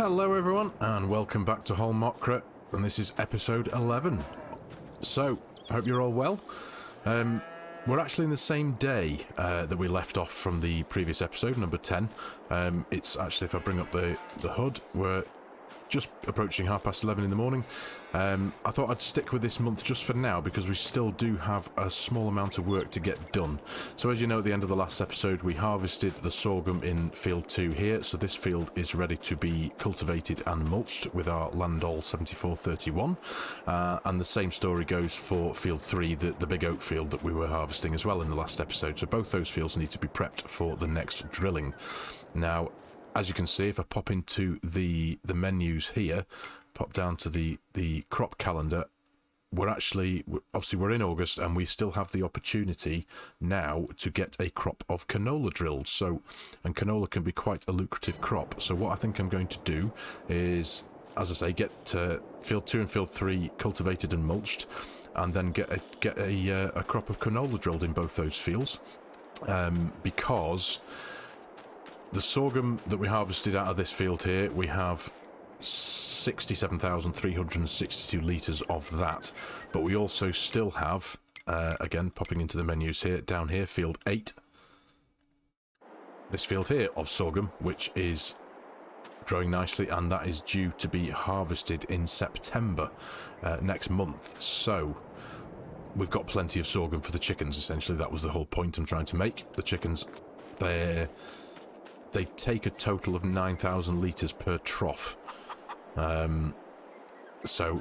Hello everyone, and welcome back to Holmakra, and this is episode 11. So, I hope you're all well. We're actually in the same day that we left off from the previous episode, number 10. It's actually, if I bring up the HUD, we're just approaching 11:30 in the morning. I thought I'd stick with this month just for now because we still do have a small amount of work to get done. So as you know, at the end of the last episode we harvested the sorghum in field 2 here, so this field is ready to be cultivated and mulched with our Landol 7431, and the same story goes for field 3, the big oat field that we were harvesting as well in the last episode. So both those fields need to be prepped for the next drilling. Now, as you can see, if I pop into the menus here, pop down to the crop calendar, obviously we're in August and we still have the opportunity now to get a crop of canola drilled. So, and canola can be quite a lucrative crop. So what I think I'm going to do is, as I say, get field 2 and field 3 cultivated and mulched, and then get a crop of canola drilled in both those fields, because the sorghum that we harvested out of this field here, we have 67,362 litres of that, but we also still have, again, popping into the menus here, down here, field 8, this field here of sorghum, which is growing nicely, and that is due to be harvested in September next month. So we've got plenty of sorghum for the chickens. Essentially, that was the whole point I'm trying to make. The chickens, they take a total of 9,000 litres per trough. So,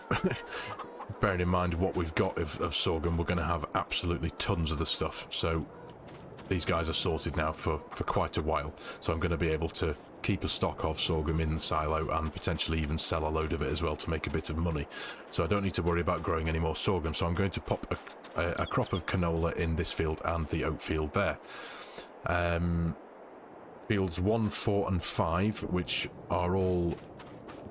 bearing in mind what we've got of sorghum, we're going to have absolutely tons of the stuff. So, these guys are sorted now for quite a while. So I'm going to be able to keep a stock of sorghum in the silo and potentially even sell a load of it as well to make a bit of money. So I don't need to worry about growing any more sorghum. So I'm going to pop a crop of canola in this field and the oat field there. Fields 1, 4 and 5, which are all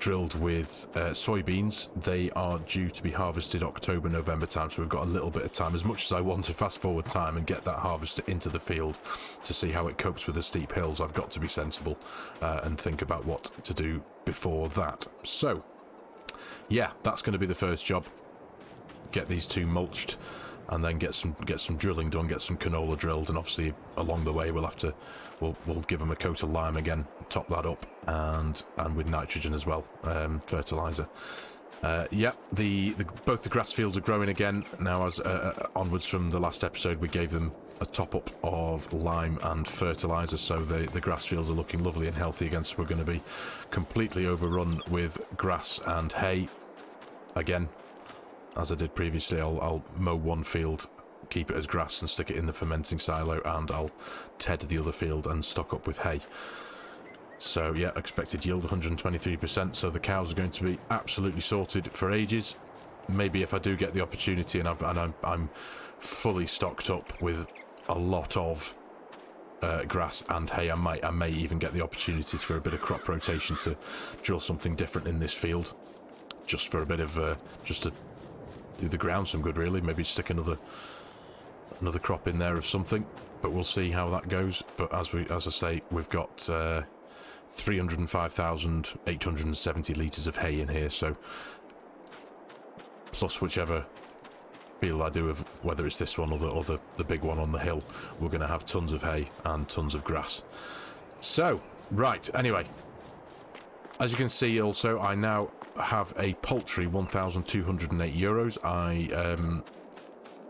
drilled with soybeans, they are due to be harvested October, November time, so we've got a little bit of time. As much as I want to fast forward time and get that harvest into the field to see how it copes with the steep hills, I've got to be sensible and think about what to do before that. So yeah, that's going to be the first job. Get these two mulched, and then get some drilling done, get some canola drilled, and obviously along the way we'll give them a coat of lime again, top that up, and with nitrogen as well, fertilizer. Yeah, both the grass fields are growing again now. As onwards from the last episode, we gave them a top up of lime and fertilizer, so the grass fields are looking lovely and healthy again. So we're going to be completely overrun with grass and hay again. As I did previously, I'll mow one field, keep it as grass and stick it in the fermenting silo, and I'll ted the other field and stock up with hay. So yeah, expected yield 123%, so the cows are going to be absolutely sorted for ages. Maybe if I do get the opportunity and I'm fully stocked up with a lot of grass and hay, I may even get the opportunity for a bit of crop rotation to drill something different in this field, just for a bit of just to do the ground some good, really. Maybe stick another crop in there of something, but we'll see how that goes. But as I say, we've got 305,870 litres of hay in here, so plus whichever field I do, of whether it's this one or the big one on the hill, we're going to have tons of hay and tons of grass. So right, anyway, as you can see, also I now have a paltry €1,208.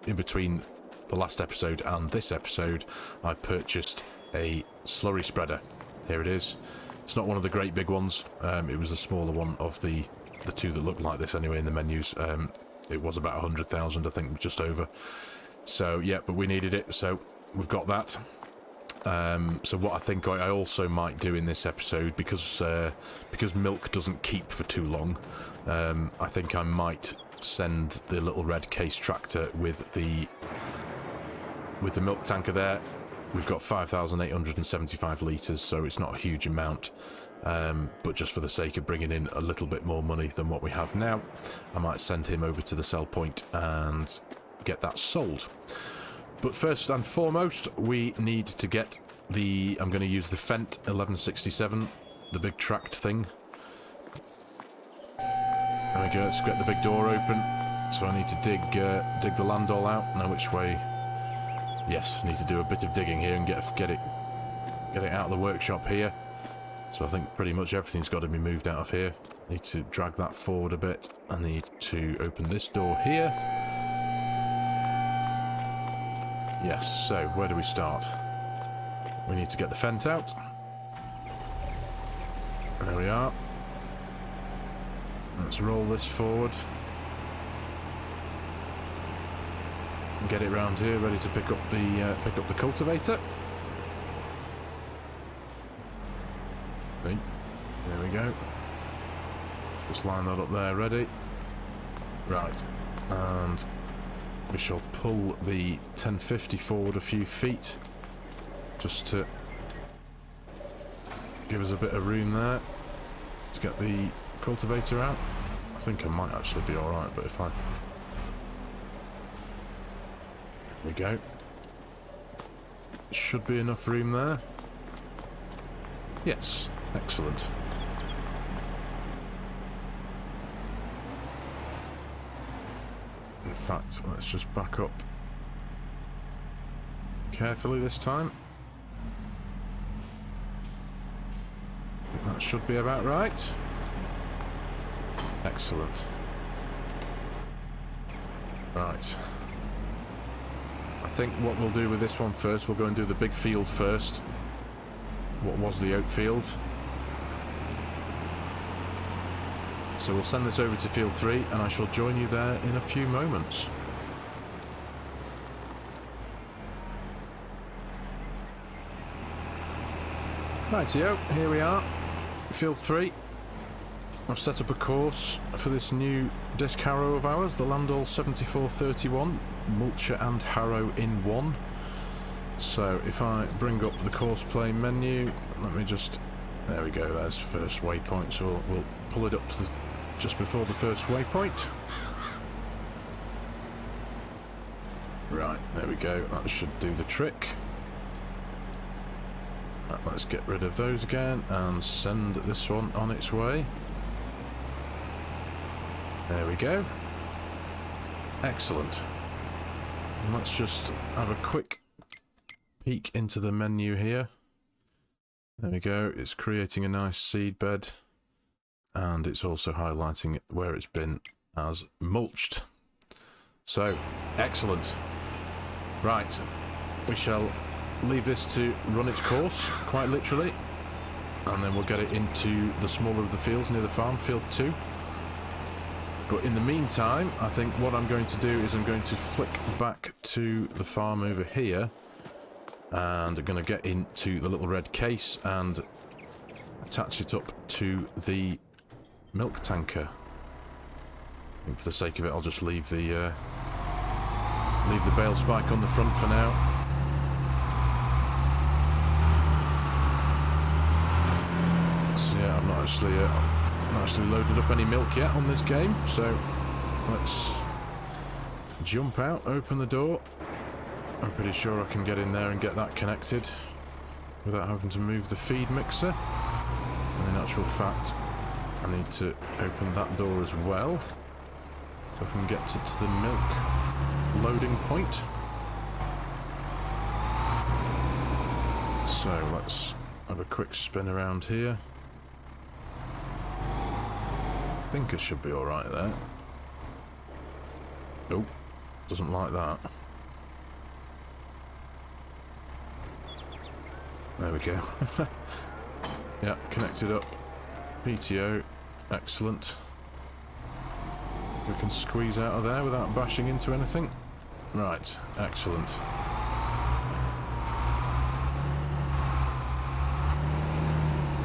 In between the last episode and this episode, I purchased a slurry spreader. Here it is. It's not one of the great big ones. It was the smaller one of the two that looked like this anyway in the menus. It was about 100,000, I think, just over. So yeah, but we needed it, so we've got that. So what I think I also might do in this episode, because milk doesn't keep for too long, I think I might send the little red case tractor with the milk tanker there. We've got 5,875 litres, so it's not a huge amount, but just for the sake of bringing in a little bit more money than what we have now, I might send him over to the sell point and get that sold. But first and foremost, we need to get I'm going to use the Fendt 1167, the big tracked thing, There we go, let's get the big door open. So I need to dig the land all out. Know which way. Yes, need to do a bit of digging here and get it out of the workshop here. So I think pretty much everything's got to be moved out of here. Need to drag that forward a bit. I need to open this door here. Yes, so where do we start? We need to get the fence out. There we are. Let's roll this forward. And get it round here, ready to pick up the cultivator. Okay, there we go. Just line that up there, ready. Right, and we shall pull the 1050 forward a few feet, just to give us a bit of room there to get the cultivator out. I think I might actually be alright, but if I... There we go. Should be enough room there. Yes, excellent. In fact, let's just back up carefully this time. That should be about right. Excellent. Right. I think what we'll do with this one first, we'll go and do the big field first. What was the oat field. So we'll send this over to field 3 and I shall join you there in a few moments. Rightio, here we are, field 3. I've set up a course for this new disc harrow of ours, the Landall 7431, mulcher and harrow in one. So if I bring up the course play menu, let me just, there we go, there's first waypoint, so we'll pull it up to just before the first waypoint. Right, there we go, that should do the trick. Right, let's get rid of those again and send this one on its way. There we go. Excellent. And let's just have a quick peek into the menu here. There we go, it's creating a nice seed bed and it's also highlighting where it's been as mulched. So, excellent. Right, we shall leave this to run its course, quite literally, and then we'll get it into the smaller of the fields near the farm, field 2. But in the meantime, I think what I'm going to do is I'm going to flick back to the farm over here, and I'm going to get into the little red case and attach it up to the milk tanker. And for the sake of it, I'll just leave the bale spike on the front for now. Yeah, I'm not actually loaded up any milk yet on this game, so let's jump out, open the door. I'm pretty sure I can get in there and get that connected without having to move the feed mixer. And in actual fact, I need to open that door as well, so I can get to the milk loading point. So let's have a quick spin around here. I think it should be alright there. Oh, doesn't like that. There we go. Yeah, connected up. PTO, excellent. We can squeeze out of there without bashing into anything. Right, excellent.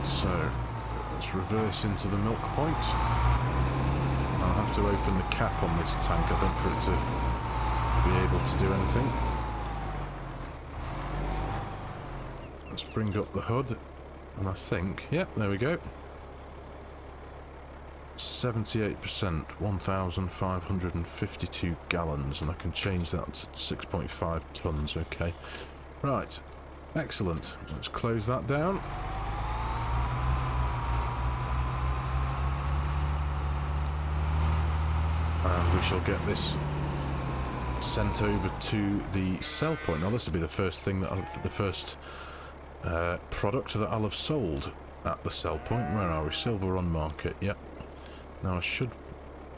So, let's reverse into the milk point. I'll have to open the cap on this tank, I think, for it to be able to do anything. Let's bring up the hood, and I think, yep, there we go. 78%, 1,552 gallons, and I can change that to 6.5 tons, okay. Right, excellent. Let's close that down. And we shall get this sent over to the sell point. Now this will be the first thing that the first product that I'll have sold at the sell point. Where are we? Silver on market. Yep. Now I should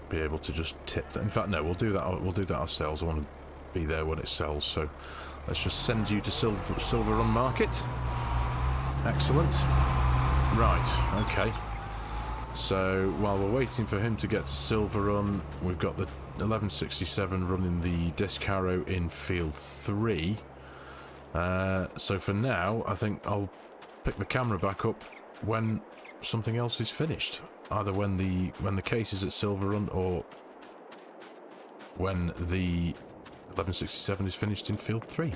be able to just tip that. In fact, no, we'll do that. We'll do that ourselves. I want to be there when it sells. So let's just send you to silver on market. Excellent. Right. Okay. So while we're waiting for him to get to silver run, we've got the 1167 running the disc harrow in field 3. So for now, I think I'll pick the camera back up when something else is finished. Either when the case is at silver run, or when the 1167 is finished in field 3.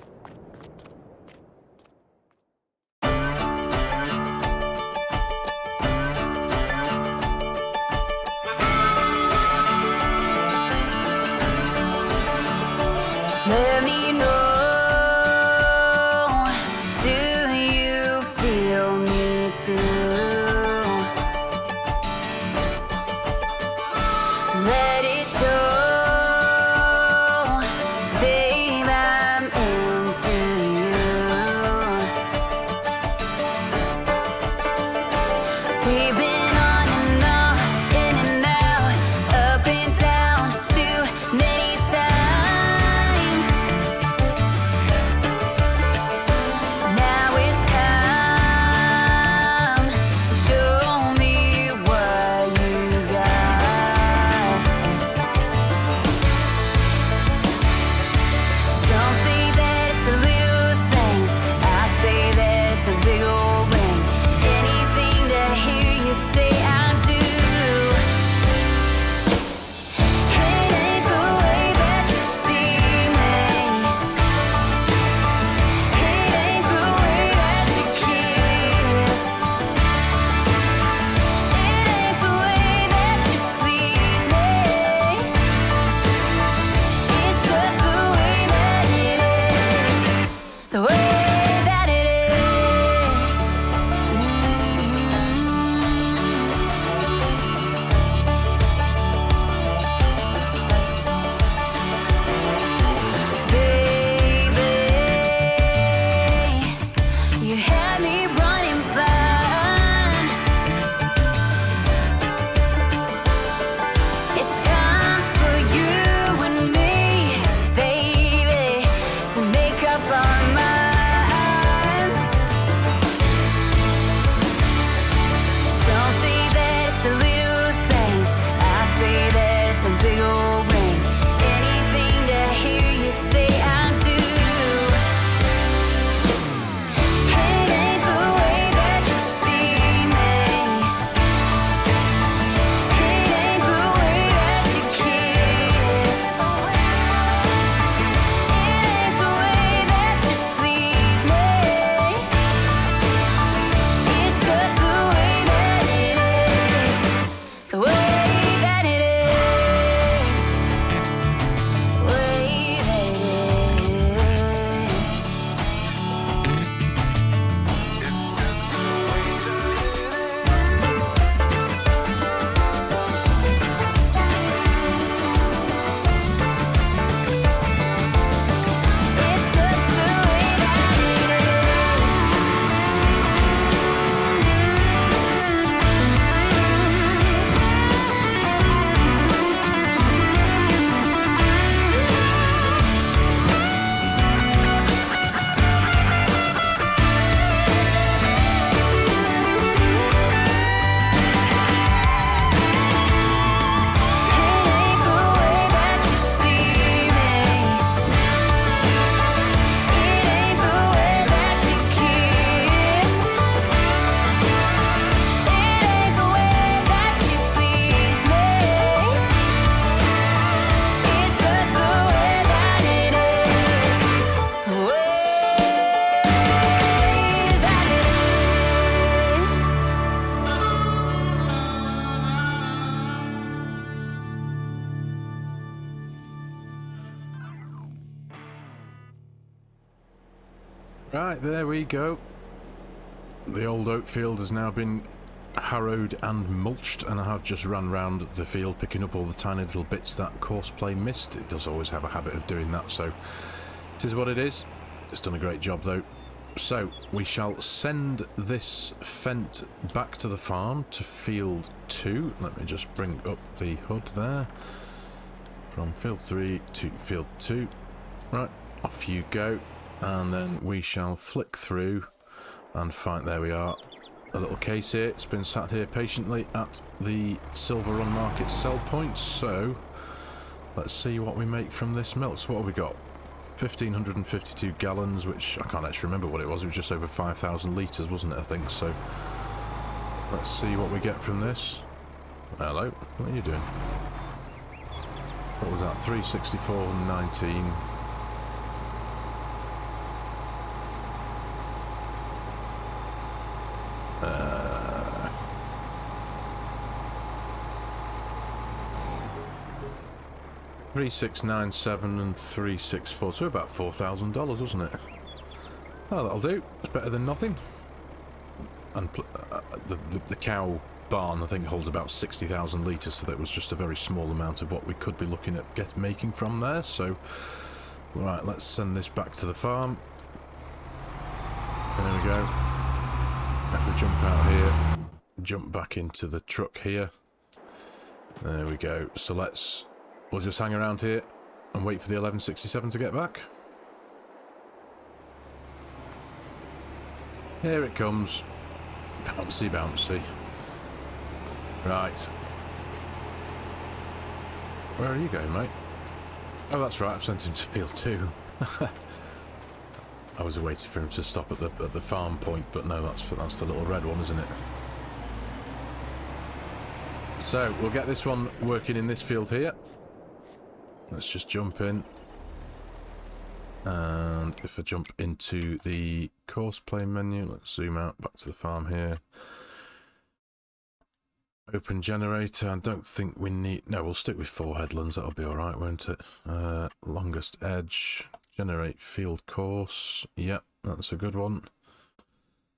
Let me know, do you feel me too? Let it show, babe, I'm into you. We've been on and off, in and out, up and down, too many times. Right, there we go. The old oat field has now been harrowed and mulched, and I have just ran round the field picking up all the tiny little bits that Courseplay missed. It does always have a habit of doing that, so it is what it is. It's done a great job though. So we shall send this Fent back to the farm to field 2. Let me just bring up the HUD there. From field 3 to field 2. Right, off you go. And then we shall flick through and find, there we are, a little case here. It's been sat here patiently at the Silver Run Market sell point. So let's see what we make from this milk. So what have we got? 1,552 gallons, which I can't actually remember what it was. It was just over 5,000 litres, wasn't it, I think? So let's see what we get from this. Hello, what are you doing? What was that? 364.19. 3697 and 364, so about $4,000, wasn't it? Oh, that'll do. It's better than nothing. And the cow barn, I think, holds about 60,000 litres, so that was just a very small amount of what we could be looking at making from there. So, right, let's send this back to the farm. There we go. If we jump out here, jump back into the truck here. There we go. So we'll just hang around here and wait for the 1167 to get back. Here it comes. Bouncy, bouncy. Right. Where are you going, mate? Oh, that's right. I've sent him to field 2. I was waiting for him to stop at the farm point, but no, that's the little red one, isn't it? So we'll get this one working in this field here. Let's just jump in, and if I jump into the Courseplay menu, let's zoom out back to the farm here. Open generator. I don't think we need. No, we'll stick with 4 headlands. That'll be all right, won't it? Longest edge. Generate field course. Yep, that's a good one.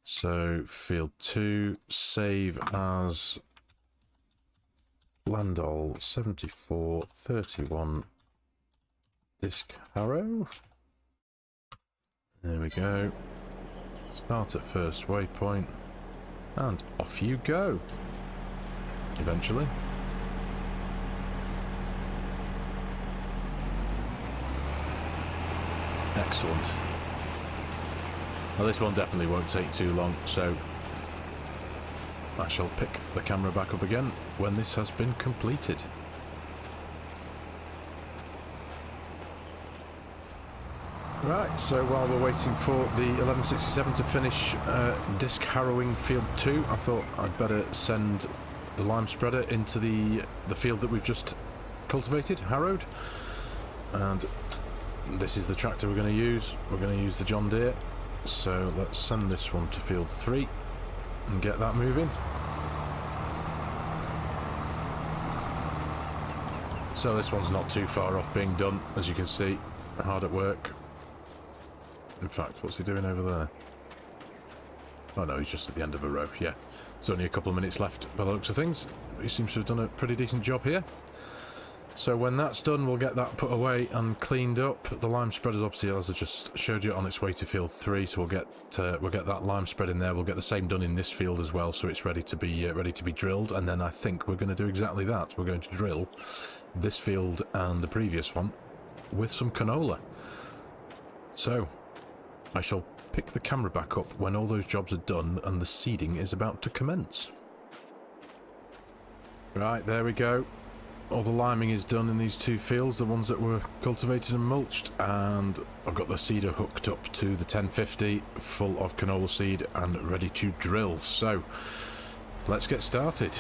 So field 2. Save as Landol 7431. Disc harrow. There we go. Start at first waypoint, and off you go. Eventually. Excellent. Well, this one definitely won't take too long, so I shall pick the camera back up again when this has been completed. Right, so while we're waiting for the 1167 to finish disc harrowing field 2, I thought I'd better send the lime spreader into the field that we've just cultivated, harrowed. And this is the tractor we're going to use. We're going to use the John Deere. So let's send this one to field 3 and get that moving. So this one's not too far off being done, as you can see. Hard at work. In fact, what's he doing over there? Oh no, he's just at the end of a row, yeah. There's only a couple of minutes left by the looks of things. He seems to have done a pretty decent job here. So when that's done, we'll get that put away and cleaned up. The lime spreader's obviously, as I just showed you, on its way to field 3, so we'll get that lime spread in there. We'll get the same done in this field as well, so it's ready to be drilled. And then I think we're going to do exactly that. We're going to drill this field and the previous one with some canola. So I shall pick the camera back up when all those jobs are done and the seeding is about to commence. Right, there we go. All the liming is done in these 2 fields, the ones that were cultivated and mulched, and I've got the seeder hooked up to the 1050 full of canola seed and ready to drill. So let's get started.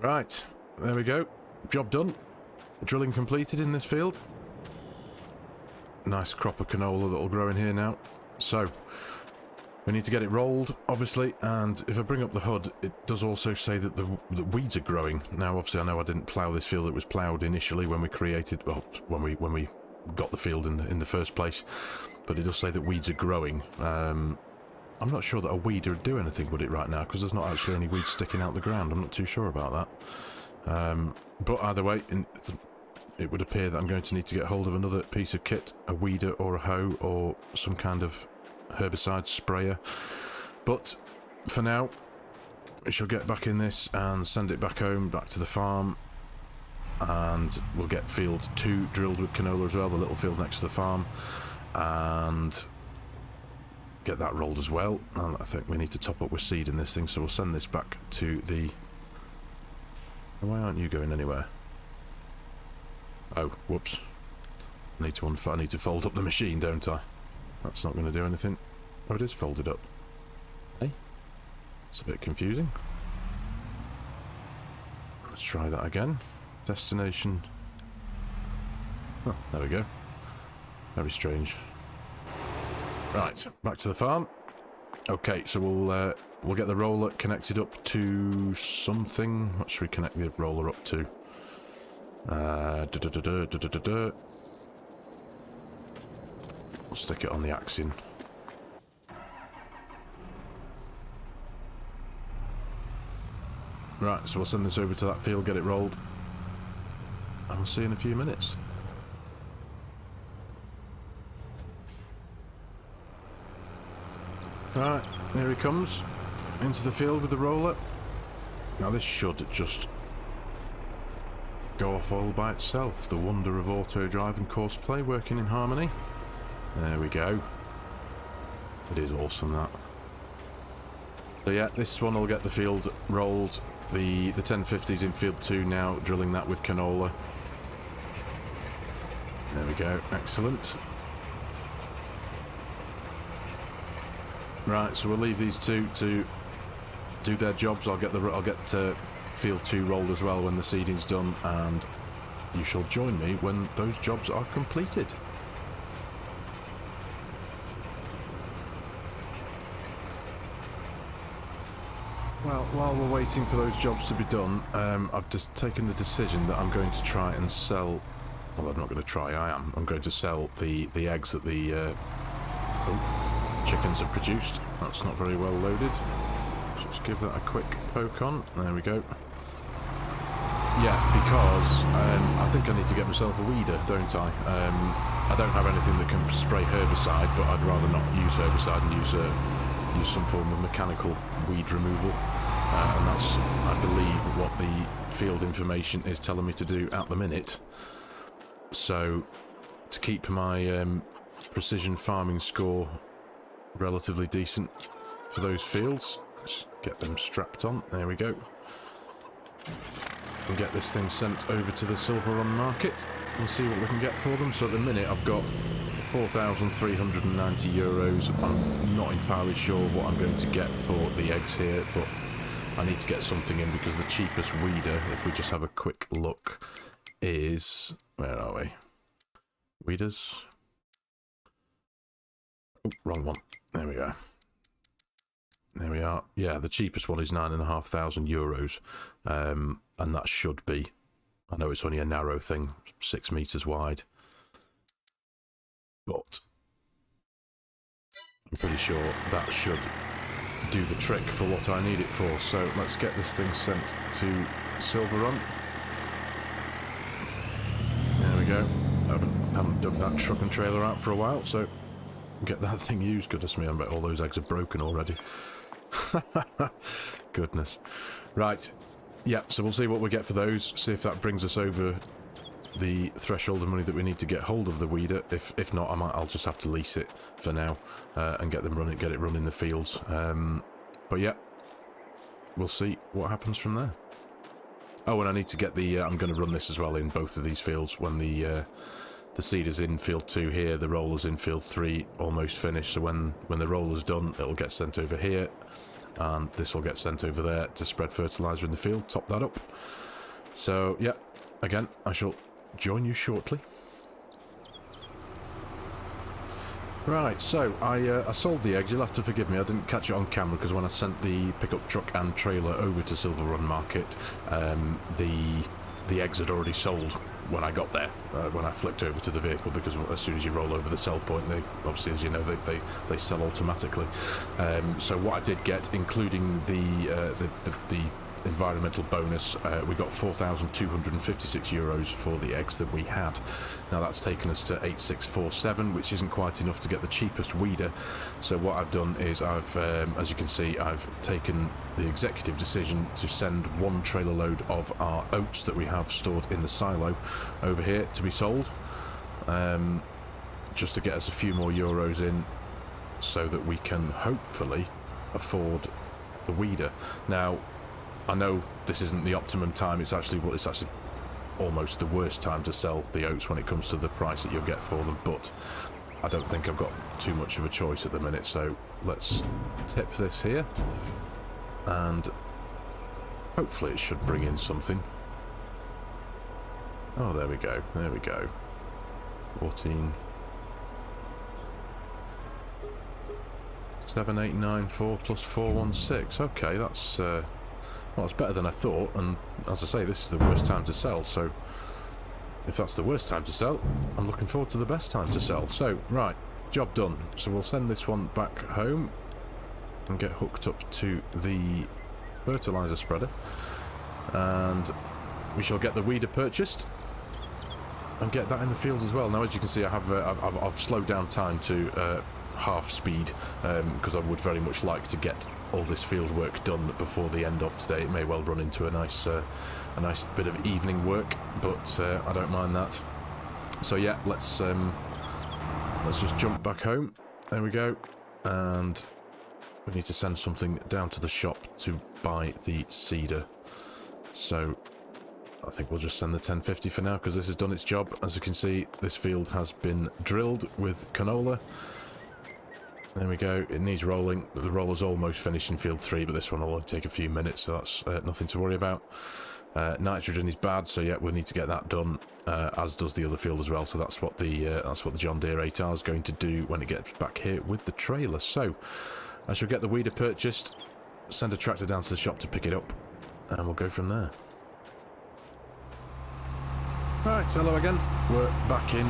Right, there we go. Job done. Drilling completed in this field. Nice crop of canola that will grow in here now. So, we need to get it rolled, obviously, and if I bring up the HUD, it does also say that the weeds are growing. Now, obviously, I know I didn't plough this field. It was ploughed initially when we created, well, when we got the field in the first place, but it does say that weeds are growing. I'm not sure that a weeder would do anything with it right now, because there's not actually any weeds sticking out the ground. I'm not too sure about that. But either way, it would appear that I'm going to need to get hold of another piece of kit, a weeder or a hoe or some kind of herbicide sprayer. But for now, we shall get back in this and send it back home, back to the farm, and we'll get field 2 drilled with canola as well, the little field next to the farm, and get that rolled as well. And I think we need to top up with seed in this thing, so we'll send this back to the... Why aren't you going anywhere? Oh, whoops. I need to fold up the machine, don't I? That's not going to do anything. Oh, it is folded up. Hey? It's a bit confusing. Let's try that again. Destination. Oh, there we go. Very strange. Right, back to the farm. Okay, so we'll get the roller connected up to something. What should we connect the roller up to? We'll stick it on the Axion. Right, so we'll send this over to that field, get it rolled, and we'll see you in a few minutes. Alright, here he comes, into the field with the roller. Now this should just go off all by itself. The wonder of auto drive and course play working in harmony. There we go. It is awesome, that. So yeah, this one will get the field rolled. The 1050's in field 2 now, drilling that with canola. There we go, excellent. Right, so we'll leave these two to do their jobs. I'll get field 2 rolled as well when the seeding's done, and you shall join me when those jobs are completed. Well, while we're waiting for those jobs to be done, I've just taken the decision that I'm going to try and sell... Well, I'm not going to try, I am. I'm going to sell the eggs that the chickens have produced. That's not very well loaded. Just give that a quick poke on. There we go. Yeah, because I think I need to get myself a weeder, don't I? I don't have anything that can spray herbicide, but I'd rather not use herbicide and use some form of mechanical weed removal. And that's, I believe, what the field information is telling me to do at the minute. So, to keep my precision farming score relatively decent for those fields, let's get them strapped on. There we go. And get this thing sent over to the Silver Run market and see what we can get for them. So at the minute I've got 4,390 euros. I'm not entirely sure what I'm going to get for the eggs here, but I need to get something in because the cheapest weeder, if we just have a quick look, is... Where are we? Weeders? Oh, wrong one. There we go. There we are. Yeah, the cheapest one is 9,500 euros. And that should be... I know it's only a narrow thing, 6 meters wide. But I'm pretty sure that should do the trick for what I need it for. So let's get this thing sent to Silver Run. There we go. I haven't dug that truck and trailer out for a while, so get that thing used. Goodness me, I bet all those eggs are broken already. Goodness. Right. Yeah, so we'll see what we get for those. See if that brings us over the threshold of money that we need to get hold of the weeder. If not, I'll just have to lease it for now and get it run in the fields. But yeah, we'll see what happens from there. Oh, and I need to get the... I'm going to run this as well in both of these fields. When the seed is in field 2 here, the roller's in field 3, almost finished. So when the roller's done, it'll get sent over here. and this will get sent over there to spread fertilizer in the field, top that up. So yeah, again, I shall join you shortly. Right, so I sold the eggs. You'll have to forgive me, I didn't catch it on camera because when I sent the pickup truck and trailer over to Silver Run Market, the eggs had already sold when I got there, when I flicked over to the vehicle, because as soon as you roll over the sell point, they obviously, as you know, they sell automatically. So what I did get, including the environmental bonus, we got €4,256 for the eggs that we had. Now that's taken us to 8647, which isn't quite enough to get the cheapest weeder. So what I've done is I've, as you can see, I've taken the executive decision to send one trailer load of our oats that we have stored in the silo over here to be sold, just to get us a few more euros in, so that we can hopefully afford the weeder. Now, I know this isn't the optimum time. It's actually almost the worst time to sell the oats when it comes to the price that you'll get for them, but I don't think I've got too much of a choice at the minute. So let's tip this here, and hopefully it should bring in something. Oh, there we go, there we go. 14 7894 plus 416. Okay, that's well, it's better than I thought, and as I say, this is the worst time to sell, so if that's the worst time to sell, I'm looking forward to the best time to sell. So, right, job done. So we'll send this one back home and get hooked up to the fertilizer spreader, and we shall get the weeder purchased and get that in the field as well. Now, as you can see, I've slowed down time to half speed, because I would very much like to get all this field work done before the end of today. It may well run into a nice bit of evening work, but I don't mind that. So yeah, let's just jump back home. There we go, and we need to send something down to the shop to buy the seeder. So I think we'll just send the 1050 for now, because this has done its job. As you can see, this field has been drilled with canola. There we go, it needs rolling. The roller's almost finished in field 3, but this one will only take a few minutes, so that's nothing to worry about. Nitrogen is bad, so yeah, we'll need to get that done, as does the other field as well. So that's what the John Deere 8R is going to do when it gets back here with the trailer. So I shall get the weeder purchased, send a tractor down to the shop to pick it up, and we'll go from there. Right, hello again. We're back in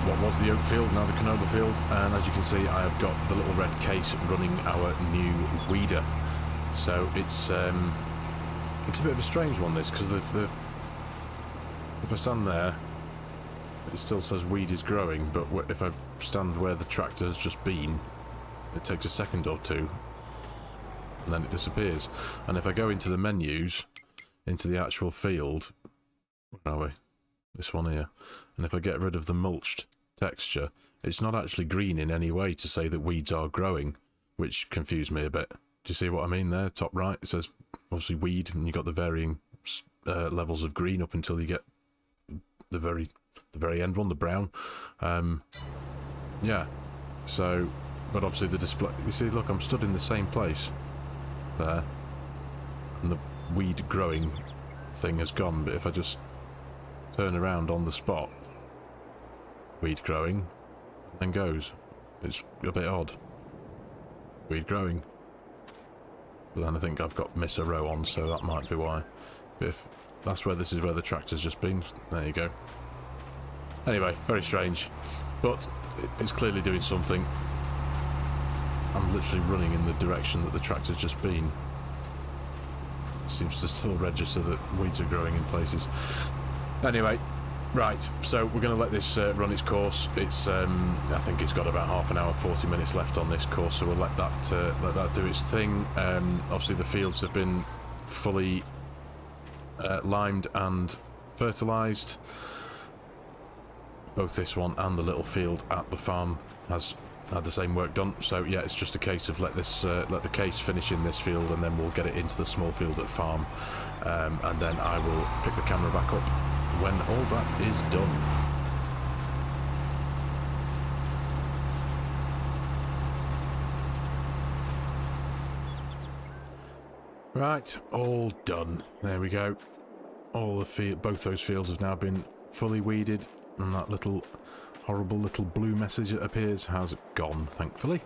what was the oat field, now the canola field, and as you can see, I have got the little red case running our new weeder. So it's a bit of a strange one, this, because if I stand there, it still says weed is growing, but if I stand where the tractor has just been, it takes a second or two, and then it disappears. And if I go into the menus, into the actual field, where are we? This one here. And if I get rid of the mulched texture, it's not actually green in any way to say that weeds are growing, which confused me a bit. Do you see what I mean there? Top right, it says obviously weed, and you've got the varying levels of green up until you get the very end one, the brown. Yeah, so, but obviously the display, you see, look, I'm stood in the same place there, and the weed growing thing has gone, but if I just turn around on the spot, weed growing, then goes. It's a bit odd. Weed growing. But then I think I've got miss a row on, so that might be why. But if that's where this is where the tractor's just been, there you go. Anyway, very strange. But it's clearly doing something. I'm literally running in the direction that the tractor's just been. It seems to still register that weeds are growing in places. Anyway, right, so we're going to let this run its course. It's I think it's got about half an hour, 40 minutes left on this course, so we'll let that do its thing. Obviously the fields have been fully limed and fertilised. Both this one and the little field at the farm has had the same work done. So yeah, it's just a case of let the case finish in this field, and then we'll get it into the small field at farm, and then I will pick the camera back up when all that is done. Right, all done. There we go. All the both those fields have now been fully weeded, and that little horrible little blue message that appears has gone, thankfully.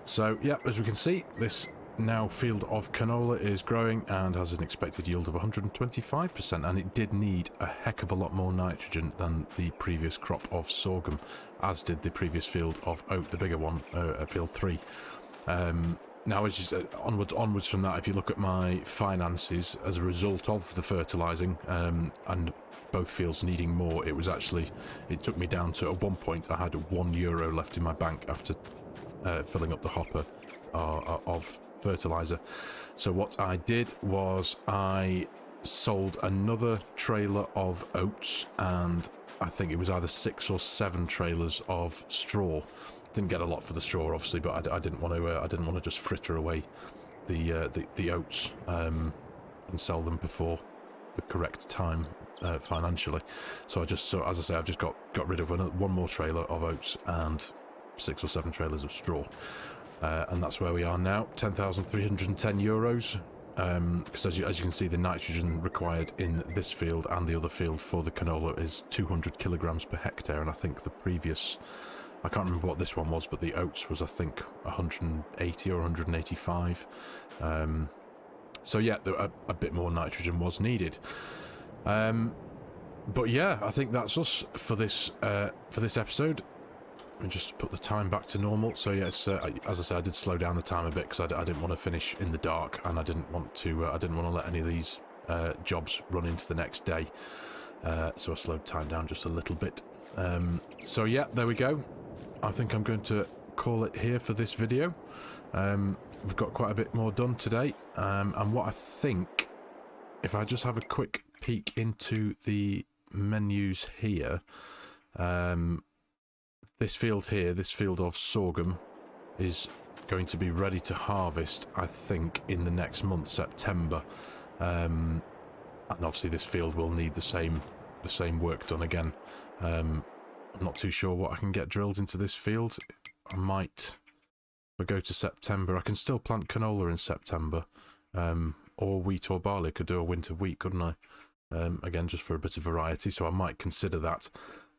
So, yeah, as we can see, this now field of canola is growing and has an expected yield of 125%, and it did need a heck of a lot more nitrogen than the previous crop of sorghum, as did the previous field of oat, the bigger one, field 3. Now, as you said, onwards from that, if you look at my finances as a result of the fertilising and both fields needing more, it took me down to, at one point, I had €1 left in my bank after filling up the hopper of fertiliser. So what I did was I sold another trailer of oats, and I think it was either 6 or 7 trailers of straw. Didn't get a lot for the straw, obviously, but I didn't want to just fritter away the oats and sell them before the correct time financially. So as I say, I've just got rid of one more trailer of oats and 6 or 7 trailers of straw, and that's where we are now. €10,310. Because as you can see, the nitrogen required in this field and the other field for the canola is 200 kilograms per hectare, and I think the previous, I can't remember what this one was, but the oats was, I think, 180 or 185. So yeah, a bit more nitrogen was needed. But yeah, I think that's us for this episode. Let me just put the time back to normal. So yes, as I said, I did slow down the time a bit because I didn't want to finish in the dark, and I didn't want to let any of these jobs run into the next day. So I slowed time down just a little bit. So yeah, there we go. I think I'm going to call it here for this video. We've got quite a bit more done today, and what I think, if I just have a quick peek into the menus here, this field here, this field of sorghum, is going to be ready to harvest, I think, in the next month, September, and obviously this field will need the same work done again. I'm not too sure what I can get drilled into this field. I might, if I go to September, I can still plant canola in September, or wheat or barley. I could do a winter wheat, couldn't I? Again, just for a bit of variety, so I might consider that.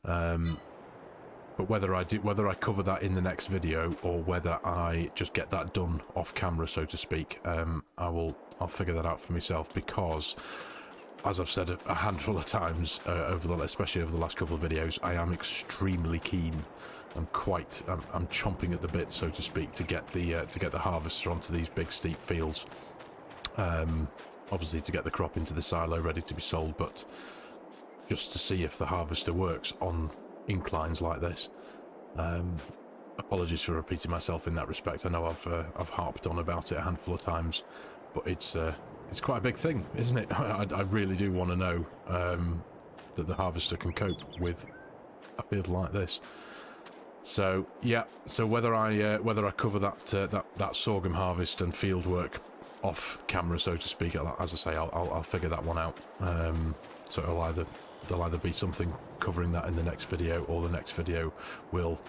But whether I cover that in the next video, or whether I just get that done off camera, so to speak, I'll figure that out for myself, because, as I've said a handful of times, especially over the last couple of videos, I am extremely keen. I'm chomping at the bit, so to speak, to get the harvester onto these big steep fields. Obviously to get the crop into the silo ready to be sold, but just to see if the harvester works on inclines like this. Apologies for repeating myself in that respect. I know I've harped on about it a handful of times, but it's quite a big thing, isn't it? I really do want to know that the harvester can cope with a field like this. So yeah, so whether I cover that sorghum harvest and field work off camera, so to speak, as I say, I'll figure that one out. So there'll either be something covering that in the next video, or the next video will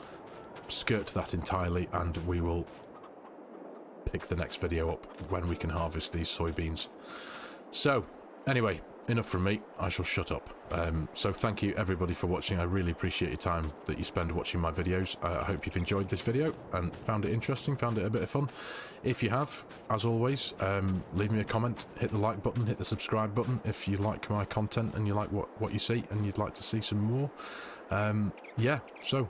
skirt that entirely, and we will pick the next video up when we can harvest these soybeans. So anyway, enough from me. I shall shut up. So thank you everybody for watching. I really appreciate your time that you spend watching my videos. I hope you've enjoyed this video and found it interesting, found it a bit of fun. If you have, as always, leave me a comment, hit the like button, hit the subscribe button if you like my content and you like what you see and you'd like to see some more. Yeah, so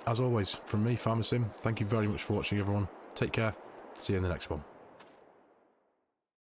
as always, from me, Farmer Sim, thank you very much for watching, everyone. Take care. See you in the next one.